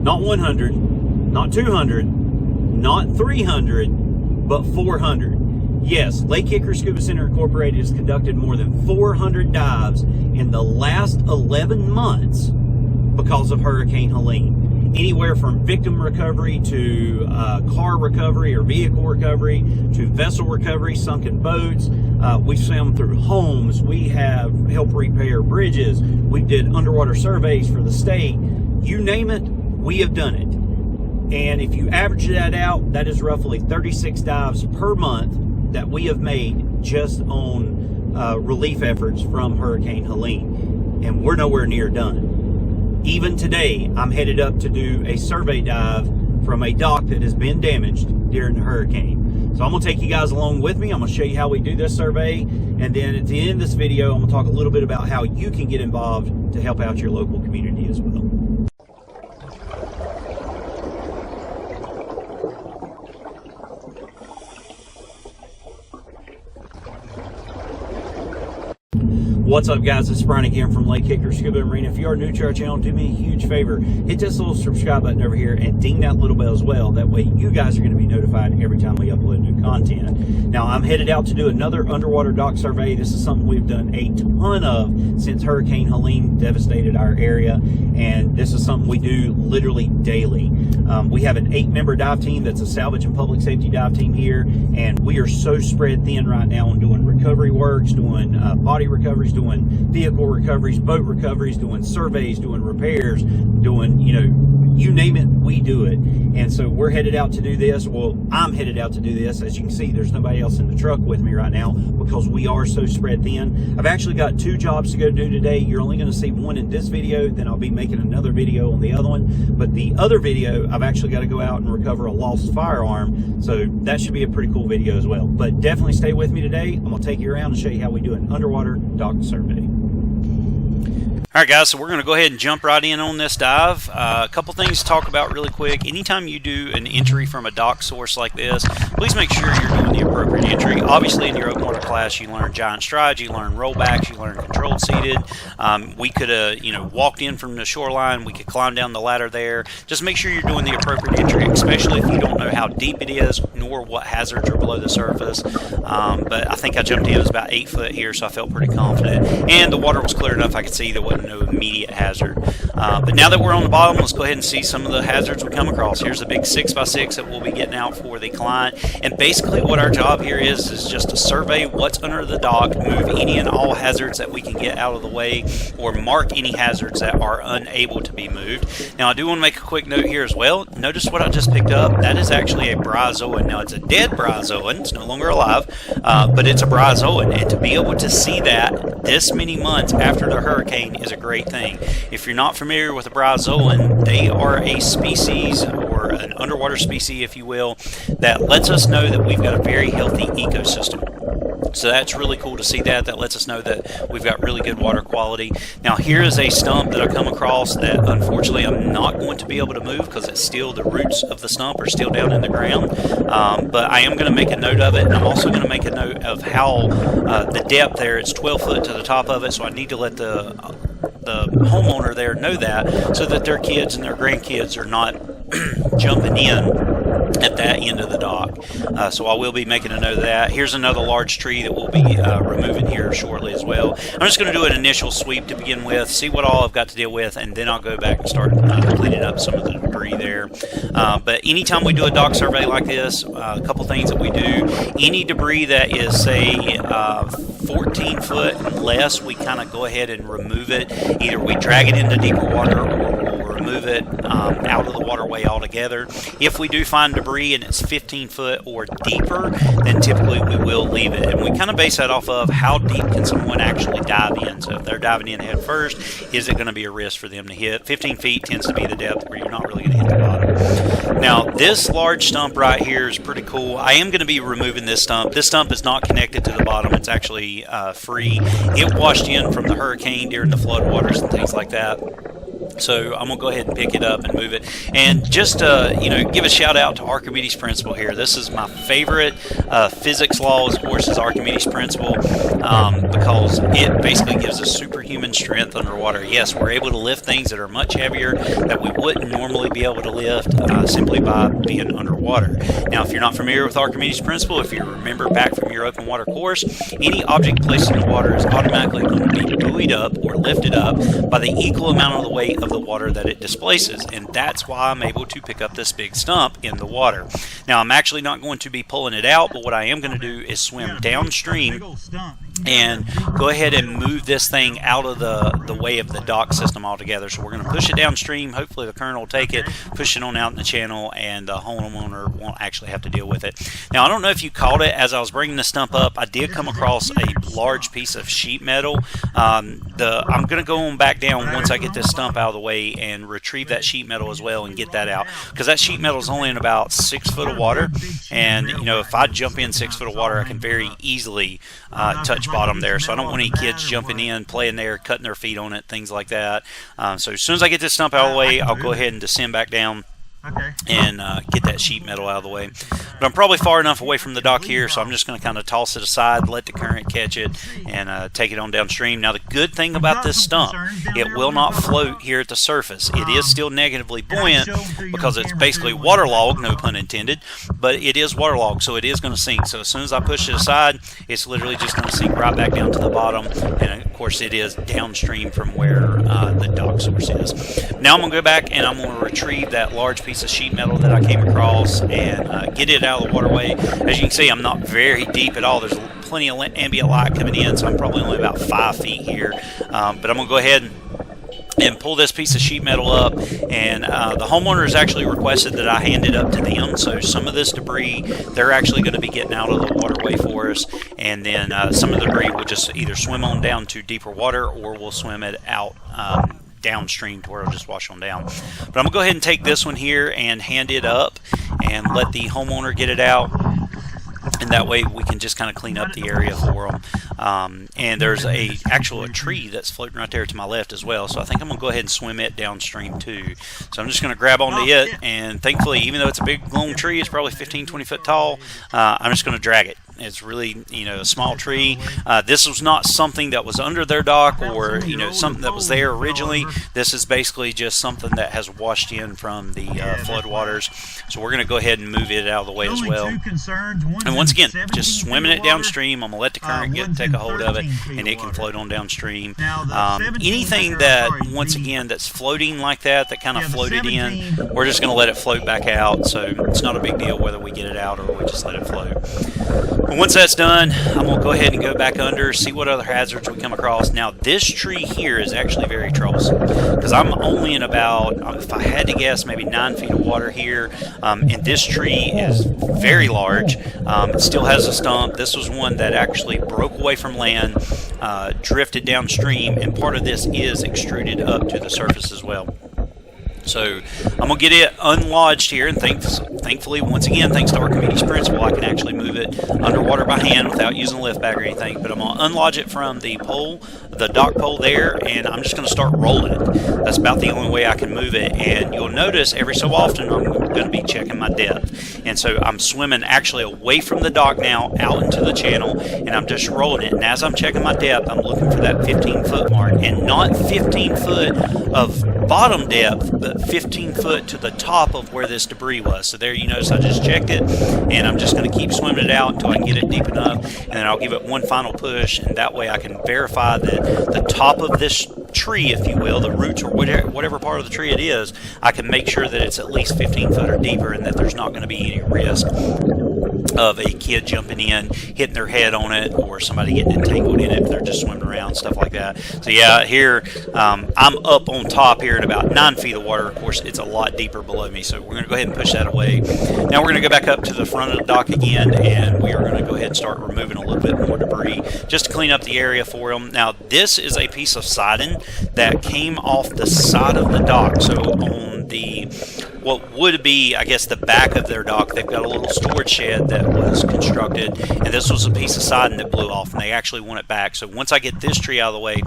Not 100, not 200, not 300, but 400. Yes, Lake Hickory Scuba Center Incorporated has conducted more than 400 dives in the last 11 months because of Hurricane Helene. Anywhere from victim recovery to car recovery or vehicle recovery to vessel recovery, sunken boats. We've swam through homes. We have helped repair bridges. We did underwater surveys for the state. You name it, we have done it. And if you average that out, that is roughly 36 dives per month that we have made just on relief efforts from Hurricane Helene. And we're nowhere near done. Even today, I'm headed up to do a survey dive from a dock that has been damaged during the hurricane. So I'm going to take you guys along with me. I'm going to show you how we do this survey. And then at the end of this video, I'm going to talk a little bit about how you can get involved to help out your local community as well. What's up, guys? It's Brian again from Lake Hickory Scuba and Marina. If you are new to our channel, do me a huge favor. Hit this little subscribe button over here and ding that little bell as well. That way you guys are going to be notified every time we upload new content. Now, I'm headed out to do another underwater dock survey. This is something we've done a ton of since Hurricane Helene devastated our area. And this is something we do literally daily. We have an 8-member dive team that's a salvage and public safety dive team here. And we are so spread thin right now on doing recovery works, doing body recoveries, doing vehicle recoveries, boat recoveries, doing surveys, doing repairs, doing, you name it, we do it. And so we're headed out to do this. Well, I'm headed out to do this. As you can see, there's nobody else in the truck with me right now because we are so spread thin. I've actually got 2 jobs to go do today. You're only going to see one in this video, then I'll be making another video on the other one. But the other video, I've actually got to go out and recover a lost firearm. So that should be a pretty cool video as well. But definitely stay with me today. I'm going to take you around and show you how we do an underwater dock survey. Alright guys, so we're going to go ahead and jump right in on this dive. A couple things to talk about really quick. Anytime you do an entry from a dock source like this, please make sure you're doing the appropriate entry. Obviously in your open water class you learn giant strides, you learn rollbacks, you learn controlled seated. We could have walked in from the shoreline, we could climb down the ladder there. Just make sure you're doing the appropriate entry, especially if you don't know how deep it is nor what hazards are below the surface. But I think I jumped in, it was about 8 foot here, so I felt pretty confident. And the water was clear enough I could see there wasn't no immediate hazard. But now that we're on the bottom, let's go ahead and see some of the hazards we come across. Here's a big 6x6 that we'll be getting out for the client. And basically what our job here is just to survey what's under the dock, move any and all hazards that we can get out of the way, or mark any hazards that are unable to be moved. Now I do want to make a quick note here as well. Notice what I just picked up. That is actually a bryozoan. Now it's a dead bryozoan. It's no longer alive, but it's a bryozoan. And to be able to see that this many months after the hurricane is a great thing. If you're not familiar with a bryozoan, they are a species, or an underwater species if you will, that lets us know that we've got a very healthy ecosystem. So that's really cool to see that. That lets us know that we've got really good water quality. Now here is a stump that I come across that unfortunately I'm not going to be able to move because it's still, the roots of the stump are still down in the ground. But I am going to make a note of it, and I'm also going to make a note of how the depth there. It's 12 foot to the top of it, so I need to let the homeowner there know that, so that their kids and their grandkids are not jumping in at that end of the dock. So I will be making a note of that. Here's another large tree that we'll be removing here shortly as well. I'm just going to do an initial sweep to begin with, see what all I've got to deal with, and then I'll go back and start cleaning up some of the debris there. But anytime we do a dock survey like this, a couple things that we do: any debris that is, say, 14 foot and less, we kind of go ahead and remove it. Either we drag it into deeper water, or we'll remove it out of the waterway altogether. If we do find debris and it's 15 foot or deeper, then typically we will leave it. And we kind of base that off of how deep can someone actually dive in. So if they're diving in head first, is it going to be a risk for them to hit? 15 feet tends to be the depth where you're not really going to hit the bottom. Now this large stump right here is pretty cool. I am going to be removing this stump. This stump is not connected to the bottom. It's actually free. It washed in from the hurricane during the flood waters and things like that. So I'm going to go ahead and pick it up and move it. And just, give a shout out to Archimedes' principle here. This is my favorite physics law, of course, is Archimedes' principle, because it basically gives us superhuman strength underwater. Yes, we're able to lift things that are much heavier that we wouldn't normally be able to lift simply by being underwater. Now, if you're not familiar with Archimedes' principle, if you remember back from your open water course, any object placed in the water is automatically going to be buoyed up or lifted up by the equal amount of the weight of the water that it displaces, and that's why I'm able to pick up this big stump in the water. Now, I'm actually not going to be pulling it out, but what I am going to do is swim downstream and go ahead and move this thing out of the way of the dock system altogether. So we're going to push it downstream. Hopefully the current will take it, push it on out in the channel, and the homeowner won't actually have to deal with it. Now, I don't know if you caught it as I was bringing the stump up. I did come across a large piece of sheet metal. I'm going to go on back down once I get this stump out of the way and retrieve that sheet metal as well and get that out, because that sheet metal is only in about 6 foot of water, and if I jump in 6 foot of water, I can very easily touch bottom there. So I don't want any kids jumping in, playing there, cutting their feet on it, things like that. So as soon as I get this stump out of the way, I'll go ahead and descend back down and get that sheet metal out of the way. But I'm probably far enough away from the dock here, so I'm just going to kind of toss it aside, let the current catch it, and take it on downstream. Now, the good thing about this stump, it will not float here at the surface. It is still negatively buoyant because it's basically waterlogged, no pun intended, but it is waterlogged, so it is going to sink. So as soon as I push it aside, it's literally just going to sink right back down to the bottom, and of course it is downstream from where the dock source is. Now I'm going to go back and I'm going to retrieve that large piece of sheet metal that I came across and get it out of the waterway. As you can see, I'm not very deep at all. There's plenty of ambient light coming in, so I'm probably only about 5 feet here. But I'm going to go ahead and pull this piece of sheet metal up, and the homeowners actually requested that I hand it up to them, so some of this debris they're actually going to be getting out of the waterway for us, and then some of the debris will just either swim on down to deeper water or we'll swim it out downstream to where it'll just wash on down. But I'm going to go ahead and take this one here and hand it up and let the homeowner get it out, and that way we can just kind of clean up the area for them. And there's a tree that's floating right there to my left as well, so I think I'm going to go ahead and swim it downstream too. So I'm just going to grab onto it, and thankfully, even though it's a big long tree, it's probably 15-20 foot tall, I'm just going to drag it. It's really, a small tree. This was not something that was under their dock or, something that was there originally. This is basically just something that has washed in from the floodwaters. So we're going to go ahead and move it out of the way as well. And once again, just swimming it downstream. I'm going to let the current take a hold of it, and it can float on downstream. Anything that, once again, that's floating like that kind of floated in, we're just going to let it float back out. So it's not a big deal whether we get it out or we just let it float. But once that's done, I'm going to go ahead and go back under, see what other hazards we come across. Now, this tree here is actually very troublesome because I'm only in about, if I had to guess, maybe 9 feet of water here. And this tree is very large. It still has a stump. This was one that actually broke away from land, drifted downstream, and part of this is extruded up to the surface as well. So I'm going to get it unlodged here, and thankfully, once again, thanks to Archimedes' principle, I can actually move it underwater by hand without using a lift bag or anything. But I'm going to unlodge it from the pole, the dock pole there, and I'm just going to start rolling it. That's about the only way I can move it. And you'll notice every so often I'm going to be checking my depth. And so I'm swimming actually away from the dock now, out into the channel, and I'm just rolling it. And as I'm checking my depth, I'm looking for that 15-foot mark, and not 15 foot of bottom depth, but 15 foot to the top of where this debris was. So there you notice I just checked it, and I'm just going to keep swimming it out until I can get it deep enough, and then I'll give it one final push, and that way I can verify that the top of this tree, if you will, the roots or whatever part of the tree it is, I can make sure that it's at least 15 foot or deeper and that there's not going to be any risk of a kid jumping in, hitting their head on it, or somebody getting entangled in it if they're just swimming around, stuff like that. So yeah, here I'm up on top here at about 9 feet of water. Of course, it's a lot deeper below me, so we're going to go ahead and push that away. Now we're going to go back up to the front of the dock again, and we are going to go ahead and start removing a little bit more debris just to clean up the area for them. Now this is a piece of siding that came off the side of the dock, so on the what would be, I guess, the back of their dock. They've got a little storage shed that was constructed, and this was a piece of siding that blew off, and they actually want it back. So once I get this tree out of the way,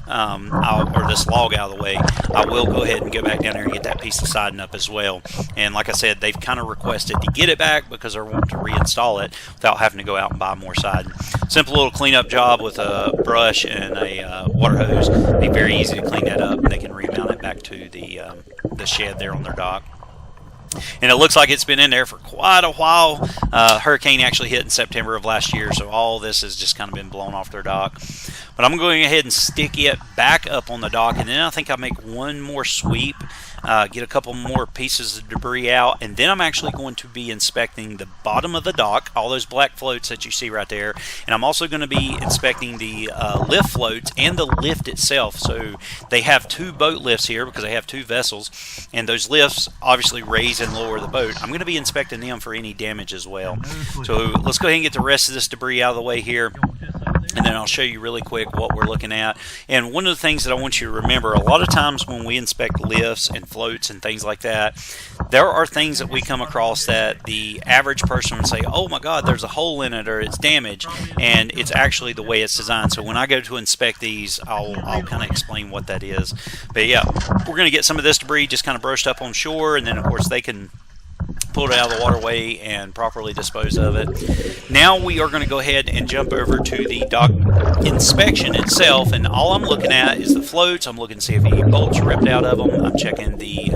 or this log out of the way, I will go ahead and go back down there and get that piece of siding up as well. And like I said, they've kind of requested to get it back because they're wanting to reinstall it without having to go out and buy more siding. Simple little cleanup job with a brush and a water hose. It'd be very easy to clean that up, and they can remount it back to the shed there on their dock. And it looks like it's been in there for quite a while. Hurricane actually hit in September of last year, so all this has just kind of been blown off their dock. But I'm going ahead and stick it back up on the dock, and then I think I'll make one more sweep, get a couple more pieces of debris out, and then I'm actually going to be inspecting the bottom of the dock, all those black floats that you see right there, and I'm also going to be inspecting the lift floats and the lift itself. So they have two boat lifts here because they have two vessels, and those lifts obviously raise and lower the boat. I'm going to be inspecting them for any damage as well. So let's go ahead and get the rest of this debris out of the way here, and then I'll show you really quick what we're looking at. And one of the things that I want you to remember, a lot of times when we inspect lifts and floats and things like that, there are things that we come across that the average person would say, oh my God, there's a hole in it or it's damaged, and it's actually the way it's designed. So when I go to inspect these, I'll kind of explain what that is. But yeah, we're going to get some of this debris just kind of brushed up on shore, and then of course they can pull it out of the waterway and properly dispose of it. Now we are going to go ahead and jump over to the dock inspection itself, and all I'm looking at is the floats. I'm looking to see if any bolts are ripped out of them. I'm checking the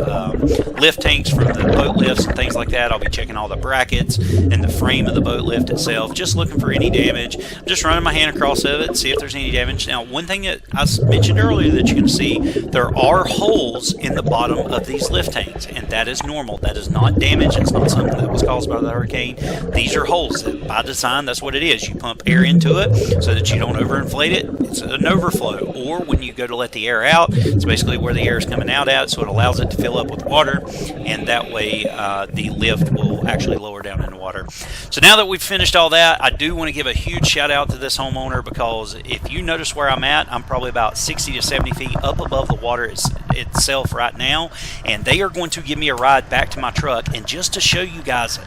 lift tanks from the boat lifts and things like that. I'll be checking all the brackets and the frame of the boat lift itself, just looking for any damage. I'm just running my hand across of it and see if there's any damage. Now, one thing that I mentioned earlier that you can see, there are holes in the bottom of these lift tanks, and that is normal. That is not damage. It's not something that was caused by the hurricane. These are holes. By design, that's what it is. You pump air into it so that you don't overinflate it. It's an overflow. Or when you go to let the air out, it's basically where the air is coming out at, so it allows it to fill up with water, and that way the lift will actually lower down in the water. So now that we've finished all that, I do want to give a huge shout out to this homeowner, because if you notice where I'm at, I'm probably about 60 to 70 feet up above the water itself right now, and they are going to give me a ride back to my truck. And just to show you guys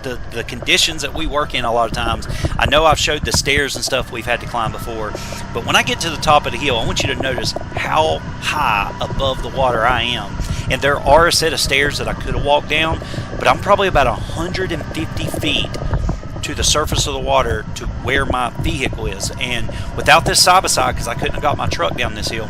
the conditions that we work in a lot of times, I know I've showed the stairs and stuff we've had to climb before, but when I get to the top of the hill, I want you to notice how high above the water I am. And there are a set of stairs that I could have walked down, but I'm probably about 150 feet to the surface of the water to where my vehicle is. And without this side-by-side, because I couldn't have got my truck down this hill,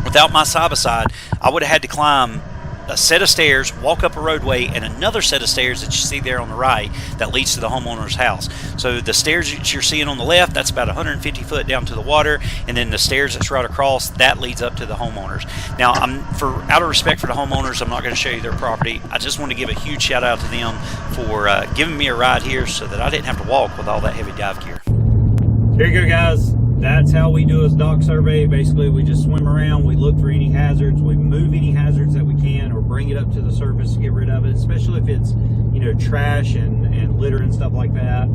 without my side-by-side, I would have had to climb a set of stairs, walk up a roadway, and another set of stairs that you see there on the right that leads to the homeowner's house. So the stairs that you're seeing on the left, that's about 150 foot down to the water, and then the stairs that's right across, that leads up to the homeowners. Now, out of respect for the homeowners, I'm not going to show you their property. I just want to give a huge shout out to them for giving me a ride here so that I didn't have to walk with all that heavy dive gear. Here you go, guys. That's how we do a dock survey. Basically, we just swim around, we look for any hazards, we move any hazards that we can, or bring it up to the surface to get rid of it, especially if it's, trash and litter and stuff like that.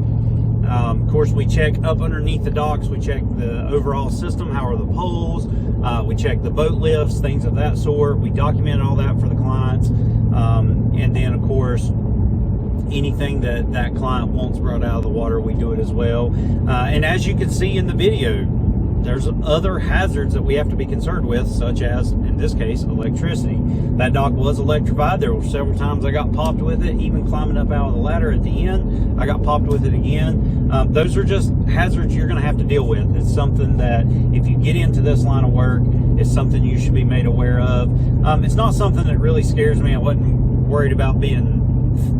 Of course, we check up underneath the docks, we check the overall system, how are the poles, we check the boat lifts, things of that sort. We document all that for the clients. And then, of course, anything that client wants brought out of the water, we do it as well. And as you can see in the video, there's other hazards that we have to be concerned with, such as, in this case, electricity. That dock was electrified. There were several times I got popped with it, even climbing up out of the ladder at the end, I got popped with it again. Those are just hazards you're going to have to deal with. It's something that, if you get into this line of work, it's something you should be made aware of. It's not something that really scares me. I wasn't worried about being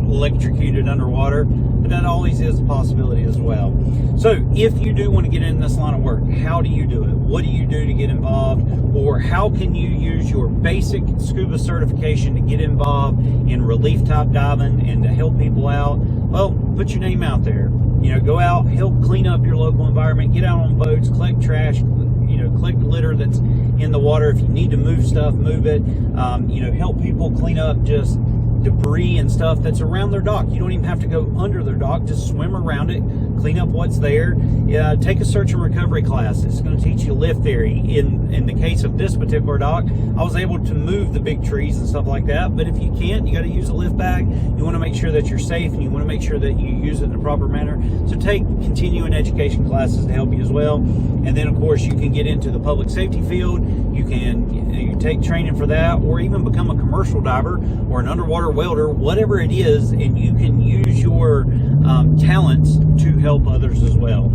electrocuted underwater, but that always is a possibility as well. So if you do want to get in this line of work, how do you do it? What do you do to get involved? Or how can you use your basic scuba certification to get involved in relief type diving and to help people out? Well, put your name out there. Go out, help clean up your local environment, get out on boats, collect trash, collect litter that's in the water. If you need to move stuff, move it. Help people clean up just debris and stuff that's around their dock. You don't even have to go under their dock. Just swim around it, clean up what's there. Take a search and recovery class. It's going to teach you lift theory. In the case of this particular dock, I was able to move the big trees and stuff like that, but if you can't, you got to use a lift bag. You want to make sure that you're safe, and you want to make sure that you use it in the proper manner. So take continuing education classes to help you as well. And then of course you can get into the public safety field. You take training for that, or even become a commercial diver or an underwater welder, whatever it is, and you can use your talents to help others as well.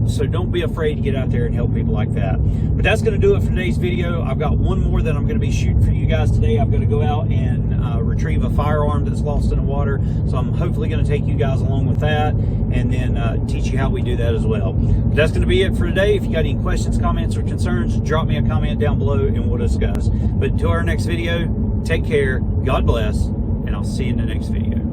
So don't be afraid to get out there and help people like that. But that's going to do it for today's video. I've got one more that I'm going to be shooting for you guys today. I'm going to go out and retrieve a firearm that's lost in the water. So I'm hopefully going to take you guys along with that, and then teach you how we do that as well. But that's going to be it for today. If you got any questions, comments, or concerns, drop me a comment down below and we'll discuss. But until our next video, take care, God bless, and I'll see you in the next video.